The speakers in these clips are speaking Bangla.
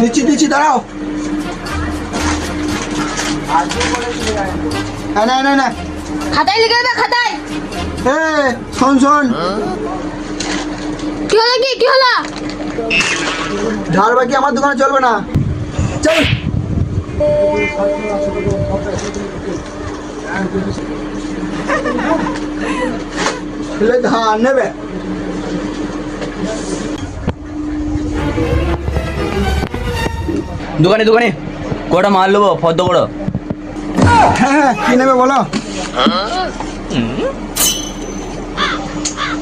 দিচ্ছি দিচ্ছি দাঁড়াও। হ্যাঁ না না না খাতায় লিখে দেবে খাতায়। এ শোন শোন, কি হলো কি হলো? ধার বাকি আমার দোকানে চলবে না, চল। ধার নেবে দোকানে দোকানে কটা মাল নেবো ফর্দ বড়? হ্যাঁ হ্যাঁ কি নেবে বলো?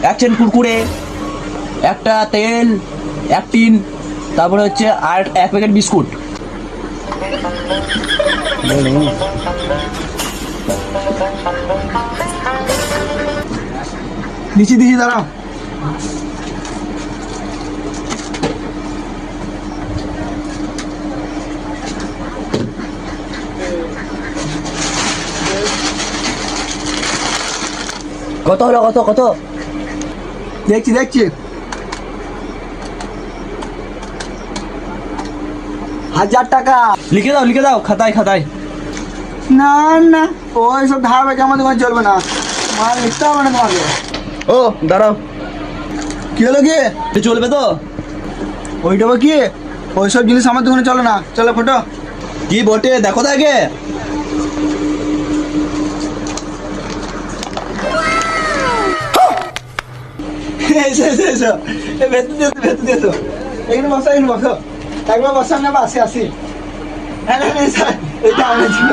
এক চেন কুরকুরে, একটা তেল, এক টিন, তারপরে হচ্ছে আর এক প্যাকেট বিস্কুট। দিচ্ছি দিচ্ছি দাঁড়াও। কত হলো কত কত? দেখছি দেখছি, 1000 টাকা। লিখে দাও খাতায় খাতায়। না না ওই সব ধার বাকি আমার দোকানে চলবে না, মাল লিখতে হবে না তোমাকে। ও দাঁড়াও, কি হলো কি? চলবে তো? ওইটা বা কি? ওইসব জিনিস আমার দোকানে চলে না, চলো ফটো। কি বটে দেখো তো আগে। এসো এসো এসো, ভেতর দিয়েছো, এখানে বসো এখানে বসো, একবার বসো না, আসি আসি। হ্যাঁ না স্যার, এটা আমার ছিল।